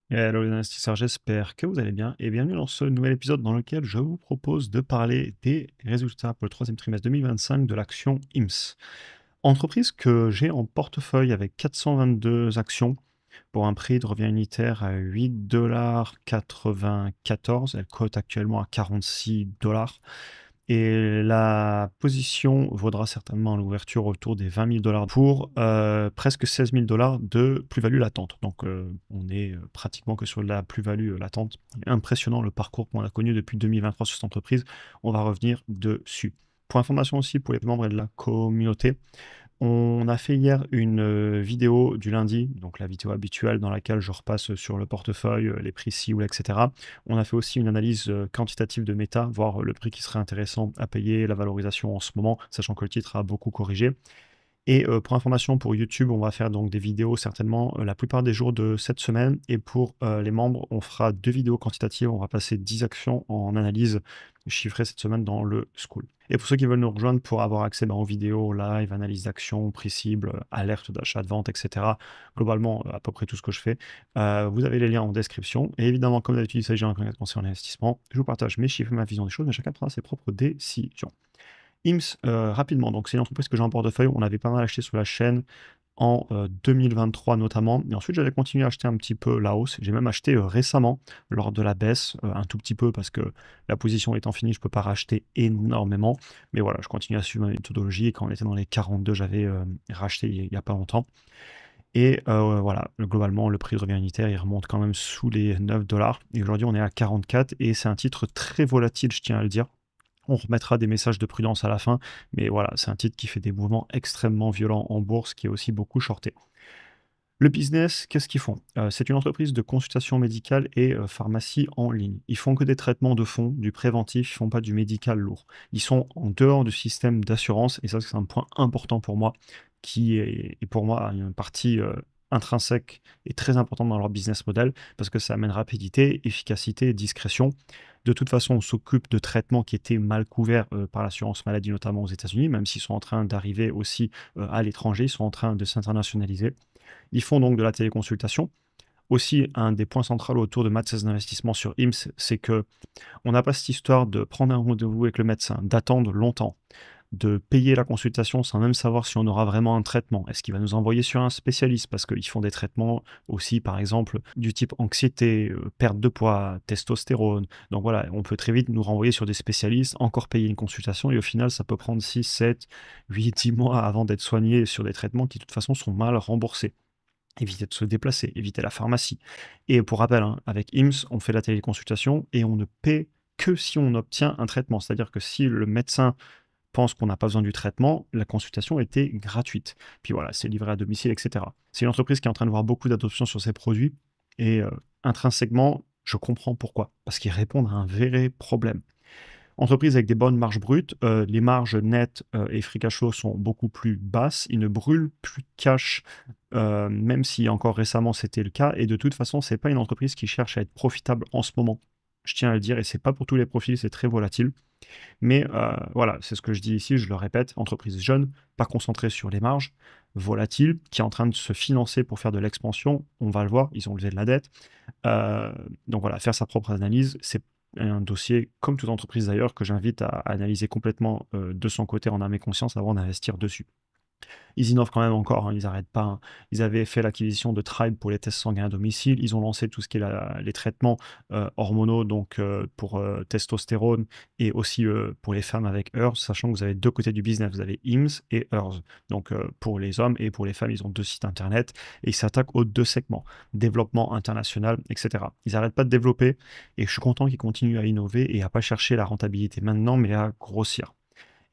Hello les investisseurs, j'espère que vous allez bien et bienvenue dans ce nouvel épisode dans lequel je vous propose de parler des résultats pour le troisième trimestre 2025 de l'action IMS. Entreprise que j'ai en portefeuille avec 422 actions pour un prix de revient unitaire à 8,94 $. Elle cote actuellement à 46 $. Et la position vaudra certainement à l'ouverture autour des 20 000 $ pour presque 16 000 $ de plus-value latente. Donc on est pratiquement que sur de la plus-value latente. Impressionnant le parcours qu'on a connu depuis 2023 sur cette entreprise. On va revenir dessus. Pour information aussi pour les membres de la communauté, on a fait hier une vidéo du lundi, donc la vidéo habituelle dans laquelle je repasse sur le portefeuille, les prix cibles, etc. On a fait aussi une analyse quantitative de méta, voir le prix qui serait intéressant à payer, la valorisation en ce moment, sachant que le titre a beaucoup corrigé. Et pour information, pour YouTube, on va faire donc des vidéos certainement la plupart des jours de cette semaine. Et pour les membres, on fera 2 vidéos quantitatives. On va passer 10 actions en analyse chiffrée cette semaine dans le school. Et pour ceux qui veulent nous rejoindre pour avoir accès aux vidéos, live, analyse d'actions, prix cible, alerte d'achat, de vente, etc. Globalement, à peu près tout ce que je fais. Vous avez les liens en description. Et évidemment, comme d'habitude, il s'agit d'un conseil en investissement. Je vous partage mes chiffres, ma vision des choses, mais chacun prendra ses propres décisions. IMS, rapidement, donc c'est une entreprise que j'ai en portefeuille. On avait pas mal acheté sur la chaîne en 2023 notamment. Et ensuite, j'avais continué à acheter un petit peu la hausse. J'ai même acheté récemment lors de la baisse, un tout petit peu parce que la position étant finie, je ne peux pas racheter énormément. Mais voilà, je continue à suivre ma méthodologie. Et quand on était dans les 42, j'avais racheté il n'y a pas longtemps. Et voilà, globalement, le prix de revient unitaire, il remonte quand même sous les 9 $. Et aujourd'hui, on est à 44 et c'est un titre très volatile, je tiens à le dire. On remettra des messages de prudence à la fin, mais voilà, c'est un titre qui fait des mouvements extrêmement violents en bourse, qui est aussi beaucoup shorté. Le business, qu'est-ce qu'ils font? C'est une entreprise de consultation médicale et pharmacie en ligne. Ils font que des traitements de fond, du préventif, ils font pas du médical lourd. Ils sont en dehors du système d'assurance et ça, c'est un point important pour moi, qui est pour moi une partie, intrinsèque et très importante dans leur business model parce que ça amène rapidité, efficacité et discrétion. De toute façon, on s'occupe de traitements qui étaient mal couverts, par l'assurance maladie, notamment aux États-Unis, même s'ils sont en train d'arriver aussi, à l'étranger, ils sont en train de s'internationaliser. Ils font donc de la téléconsultation. Aussi, un des points centraux autour de Maths d'investissement sur IMS, c'est que on n'a pas cette histoire de prendre un rendez-vous avec le médecin, d'attendre longtemps, de payer la consultation sans même savoir si on aura vraiment un traitement. Est-ce qu'il va nous envoyer sur un spécialiste? Parce qu'ils font des traitements aussi, par exemple, du type anxiété, perte de poids, testostérone. Donc voilà, on peut très vite nous renvoyer sur des spécialistes, encore payer une consultation, et au final, ça peut prendre 6, 7, 8, 10 mois avant d'être soigné sur des traitements qui, de toute façon, sont mal remboursés. Éviter de se déplacer, éviter la pharmacie. Et pour rappel, hein, avec IMSS, on fait la téléconsultation et on ne paie que si on obtient un traitement. C'est-à-dire que si le médecin pense qu'on n'a pas besoin du traitement, la consultation était gratuite. Puis voilà, c'est livré à domicile, etc. C'est une entreprise qui est en train de voir beaucoup d'adoption sur ses produits et intrinsèquement, je comprends pourquoi. Parce qu'ils répondent à un vrai problème. Entreprise avec des bonnes marges brutes, les marges nettes et free cash flow sont beaucoup plus basses. Ils ne brûlent plus de cash, même si encore récemment c'était le cas. Et de toute façon, c'est pas une entreprise qui cherche à être profitable en ce moment. Je tiens à le dire, et c'est pas pour tous les profils, c'est très volatile. Mais voilà, c'est ce que je dis ici, je le répète, entreprise jeune, pas concentrée sur les marges, volatile, qui est en train de se financer pour faire de l'expansion. On va le voir, ils ont levé de la dette. Euh, donc voilà, faire sa propre analyse, c'est un dossier, comme toute entreprise d'ailleurs, que j'invite à analyser complètement de son côté en âme et conscience avant d'investir dessus. Ils innovent quand même encore, hein, ils n'arrêtent pas, hein. Ils avaient fait l'acquisition de Tribe pour les tests sanguins à domicile. Ils ont lancé tout ce qui est les traitements hormonaux, donc pour testostérone et aussi pour les femmes avec HERS, sachant que vous avez deux côtés du business. Vous avez IMSS et HERS. Donc pour les hommes et pour les femmes, ils ont deux sites internet et ils s'attaquent aux deux segments, développement international, etc. Ils n'arrêtent pas de développer et je suis content qu'ils continuent à innover et à pas chercher la rentabilité maintenant, mais à grossir.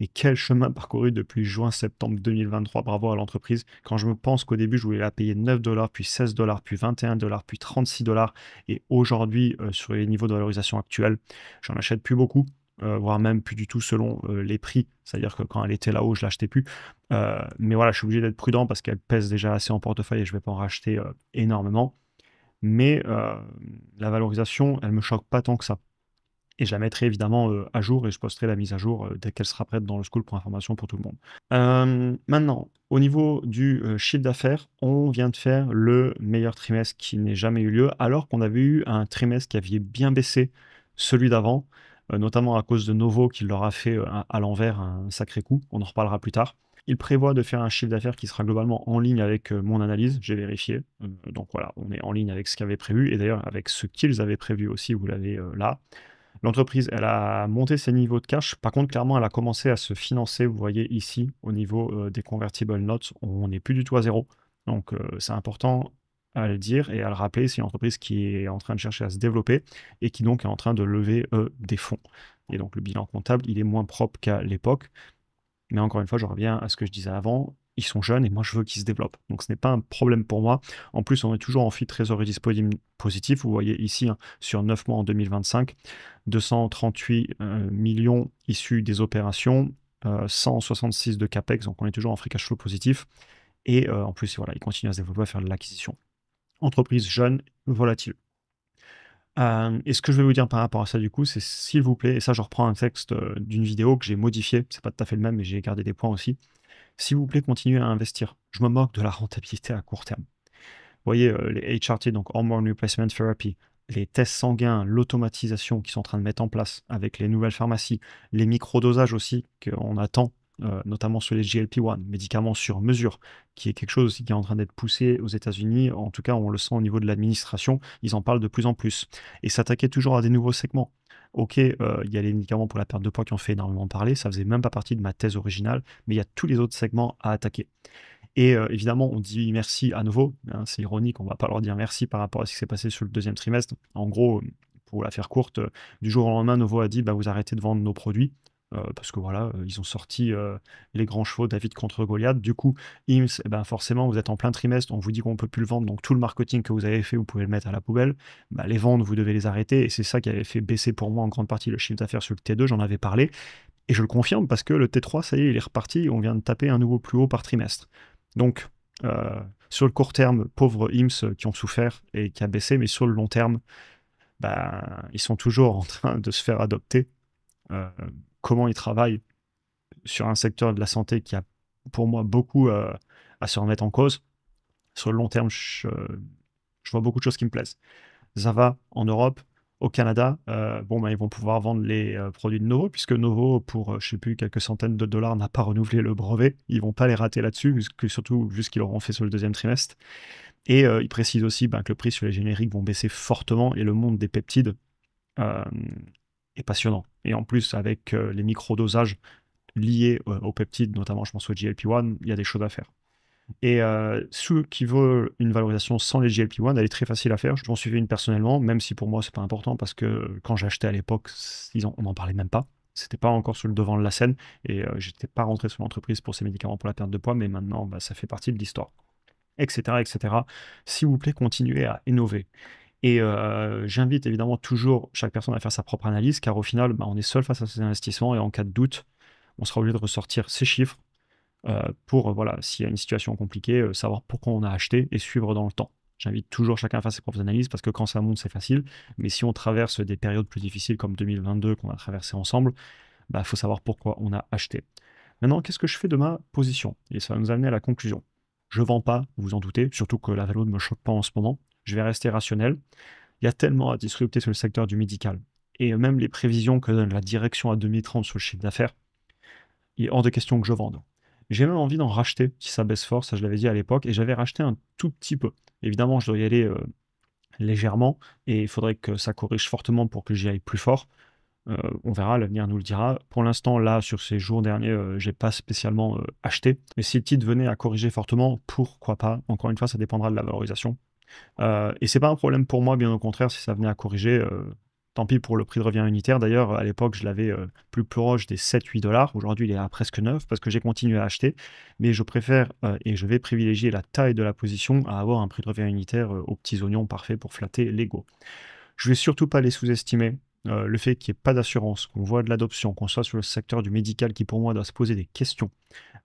Et quel chemin parcouru depuis juin-septembre 2023, bravo à l'entreprise. Quand je me pense qu'au début, je voulais la payer 9 $, puis 16 $, puis 21 $, puis 36 $, et aujourd'hui, sur les niveaux de valorisation actuels, j'en achète plus beaucoup, voire même plus du tout selon les prix. C'est-à-dire que quand elle était là-haut, je l'achetais plus. Mais voilà, je suis obligé d'être prudent parce qu'elle pèse déjà assez en portefeuille et je ne vais pas en racheter énormément. Mais la valorisation, elle me choque pas tant que ça. Et je la mettrai évidemment à jour et je posterai la mise à jour dès qu'elle sera prête dans le School pour information pour tout le monde. Maintenant, au niveau du chiffre d'affaires, on vient de faire le meilleur trimestre qui n'ait jamais eu lieu, alors qu'on avait eu un trimestre qui avait bien baissé celui d'avant, notamment à cause de Novo qui leur a fait à l'envers un sacré coup. On en reparlera plus tard. Il prévoit de faire un chiffre d'affaires qui sera globalement en ligne avec mon analyse, j'ai vérifié. Donc voilà, on est en ligne avec ce qu'ils avaient prévu et d'ailleurs avec ce qu'ils avaient prévu aussi, vous l'avez là. L'entreprise, elle a monté ses niveaux de cash. Par contre, clairement, elle a commencé à se financer. Vous voyez ici, au niveau des convertible notes, on n'est plus du tout à zéro. Donc, c'est important à le dire et à le rappeler. C'est une entreprise qui est en train de chercher à se développer et qui donc est en train de lever des fonds. Et donc, le bilan comptable, il est moins propre qu'à l'époque. Mais encore une fois, je reviens à ce que je disais avant. Ils sont jeunes et moi, je veux qu'ils se développent. Donc, ce n'est pas un problème pour moi. En plus, on est toujours en flux de trésorerie disponible positif. Vous voyez ici, hein, sur 9 mois en 2025, 238 millions issus des opérations, 166 de CAPEX. Donc, on est toujours en free cash flow positif. Et en plus, voilà, ils continuent à se développer, à faire de l'acquisition. Entreprise jeune, volatile. Et ce que je vais vous dire par rapport à ça, du coup, c'est s'il vous plaît, et ça, je reprends un texte d'une vidéo que j'ai modifié, c'est pas tout à fait le même, mais j'ai gardé des points aussi. S'il vous plaît, continuez à investir. Je me moque de la rentabilité à court terme. Vous voyez, les HRT, donc Hormone Replacement Therapy, les tests sanguins, l'automatisation qu'ils sont en train de mettre en place avec les nouvelles pharmacies, les microdosages aussi qu'on attend, notamment sur les GLP-1, médicaments sur mesure, qui est quelque chose aussi qui est en train d'être poussé aux États-Unis. En tout cas, on le sent au niveau de l'administration, ils en parlent de plus en plus. Et s'attaquer toujours à des nouveaux segments. Ok, il y a les médicaments pour la perte de poids qui ont fait énormément parler, ça faisait même pas partie de ma thèse originale, mais il y a tous les autres segments à attaquer. Et évidemment, on dit merci à nouveau, hein, c'est ironique, on va pas leur dire merci par rapport à ce qui s'est passé sur le deuxième trimestre. En gros, pour la faire courte, du jour au lendemain, Novo a dit bah, vous arrêtez de vendre nos produits. Parce que voilà, ils ont sorti les grands chevaux David contre Goliath. Du coup, IMSS, eh ben forcément, vous êtes en plein trimestre, on vous dit qu'on ne peut plus le vendre, donc tout le marketing que vous avez fait, vous pouvez le mettre à la poubelle. Bah, les ventes, vous devez les arrêter, et c'est ça qui avait fait baisser pour moi en grande partie le chiffre d'affaires sur le T2, j'en avais parlé. Et je le confirme parce que le T3, ça y est, il est reparti, on vient de taper un nouveau plus haut par trimestre. Donc, sur le court terme, pauvres IMSS qui ont souffert et qui a baissé, mais sur le long terme, bah, ils sont toujours en train de se faire adopter. Comment ils travaillent sur un secteur de la santé qui a, pour moi, beaucoup à se remettre en cause. Sur le long terme, je vois beaucoup de choses qui me plaisent. Zava en Europe, au Canada, bon, ben, ils vont pouvoir vendre les produits de Novo, puisque Novo, pour je sais plus, quelques centaines de dollars, n'a pas renouvelé le brevet. Ils vont pas les rater là-dessus, surtout vu ce qu'ils auront fait sur le deuxième trimestre. Et ils précisent aussi ben, que le prix sur les génériques vont baisser fortement, et le monde des peptides euh, est passionnant. Et en plus, avec les micro-dosages liés aux peptides, notamment je pense au GLP-1, il y a des choses à faire. Et ceux qui veulent une valorisation sans les GLP-1, elle est très facile à faire. J'en suis fait une personnellement, même si pour moi c'est pas important parce que quand j'ai acheté à l'époque, on n'en parlait même pas. C'était pas encore sur le devant de la scène et j'étais pas rentré sur l'entreprise pour ces médicaments pour la perte de poids, mais maintenant bah, ça fait partie de l'histoire, etc., etc. S'il vous plaît, continuez à innover. Et j'invite évidemment toujours chaque personne à faire sa propre analyse, car au final, bah, on est seul face à ces investissements et en cas de doute, on sera obligé de ressortir ces chiffres pour, voilà, s'il y a une situation compliquée, savoir pourquoi on a acheté et suivre dans le temps. J'invite toujours chacun à faire ses propres analyses parce que quand ça monte, c'est facile. Mais si on traverse des périodes plus difficiles comme 2022 qu'on a traversé ensemble, bah, faut savoir pourquoi on a acheté. Maintenant, qu'est-ce que je fais de ma position? Et ça va nous amener à la conclusion. Je ne vends pas, vous vous en doutez, surtout que la valeur ne me choque pas en ce moment. Je vais rester rationnel. Il y a tellement à disrupter sur le secteur du médical. Et même les prévisions que donne la direction à 2030 sur le chiffre d'affaires, il est hors de question que je vende. J'ai même envie d'en racheter si ça baisse fort, ça je l'avais dit à l'époque, et j'avais racheté un tout petit peu. Évidemment, je dois y aller légèrement, et il faudrait que ça corrige fortement pour que j'y aille plus fort. On verra, l'avenir nous le dira. Pour l'instant, là, sur ces jours derniers, j'ai pas spécialement acheté. Mais si le titre venait à corriger fortement, pourquoi pas? Encore une fois, ça dépendra de la valorisation. Et c'est pas un problème pour moi, bien au contraire, si ça venait à corriger, tant pis pour le prix de revient unitaire. D'ailleurs, à l'époque, je l'avais plus proche des 7-8 dollars. Aujourd'hui, il est à presque 9 parce que j'ai continué à acheter. Mais je préfère et je vais privilégier la taille de la position à avoir un prix de revient unitaire aux petits oignons parfait pour flatter l'ego. Je vais surtout pas les sous-estimer. Le fait qu'il n'y ait pas d'assurance, qu'on voit de l'adoption, qu'on soit sur le secteur du médical qui pour moi doit se poser des questions.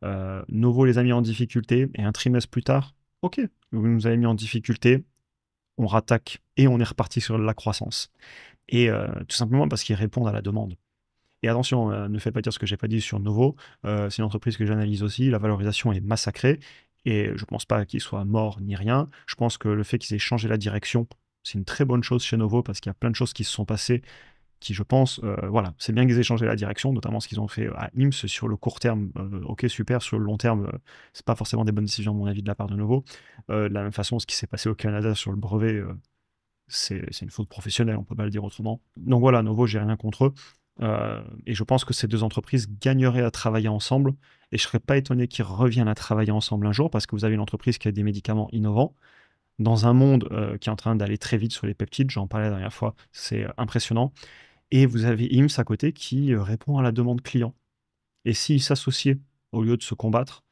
Novo les a mis en difficulté et un trimestre plus tard, ok, vous nous avez mis en difficulté, on rattaque et on est reparti sur la croissance. Et tout simplement parce qu'ils répondent à la demande. Et attention, ne faites pas dire ce que j'ai pas dit sur Novo. C'est une entreprise que j'analyse aussi. La valorisation est massacrée et je pense pas qu'ils soient morts ni rien. Je pense que le fait qu'ils aient changé la direction, c'est une très bonne chose chez Novo parce qu'il y a plein de choses qui se sont passées qui, je pense, voilà, c'est bien qu'ils aient changé la direction, notamment ce qu'ils ont fait à IMSS sur le court terme. Ok, super. Sur le long terme, c'est pas forcément des bonnes décisions, à mon avis, de la part de Novo. De la même façon, ce qui s'est passé au Canada sur le brevet, c'est une faute professionnelle, on peut pas le dire autrement. Donc voilà, Novo, j'ai rien contre eux. Et je pense que ces deux entreprises gagneraient à travailler ensemble. Et je serais pas étonné qu'ils reviennent à travailler ensemble un jour parce que vous avez une entreprise qui a des médicaments innovants dans un monde qui est en train d'aller très vite sur les peptides. J'en parlais la dernière fois, c'est impressionnant. Et vous avez IMSS à côté qui répond à la demande client. Et s'ils s'associaient au lieu de se combattre,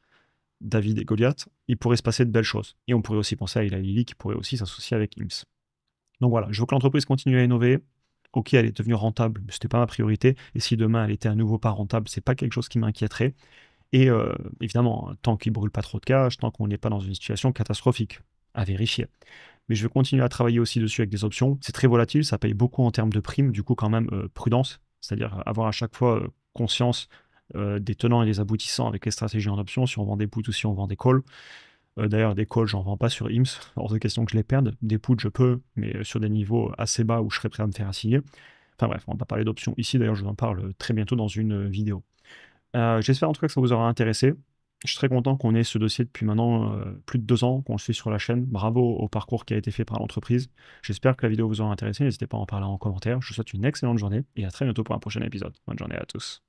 David et Goliath, il pourrait se passer de belles choses. Et on pourrait aussi penser à Eli Lilly qui pourrait aussi s'associer avec IMSS. Donc voilà, je veux que l'entreprise continue à innover. Ok, elle est devenue rentable, mais c'était pas ma priorité. Et si demain elle était à nouveau pas rentable, c'est pas quelque chose qui m'inquiéterait. Et évidemment, tant qu'il brûle pas trop de cash, tant qu'on n'est pas dans une situation catastrophique, à vérifier. Mais je vais continuer à travailler aussi dessus avec des options. C'est très volatile, ça paye beaucoup en termes de primes, du coup quand même prudence, c'est-à-dire avoir à chaque fois conscience des tenants et des aboutissants avec les stratégies en options, si on vend des puts ou si on vend des calls. D'ailleurs, des calls, j'en vends pas sur IMSS, hors de question que je les perde. Des puts, je peux, mais sur des niveaux assez bas où je serais prêt à me faire assigner. Enfin bref, on va pas parler d'options ici, d'ailleurs je vous en parle très bientôt dans une vidéo. J'espère en tout cas que ça vous aura intéressé. Je suis très content qu'on ait ce dossier depuis maintenant plus de 2 ans, qu'on le suit sur la chaîne. Bravo au parcours qui a été fait par l'entreprise. J'espère que la vidéo vous aura intéressé. N'hésitez pas à en parler en commentaire. Je vous souhaite une excellente journée et à très bientôt pour un prochain épisode. Bonne journée à tous.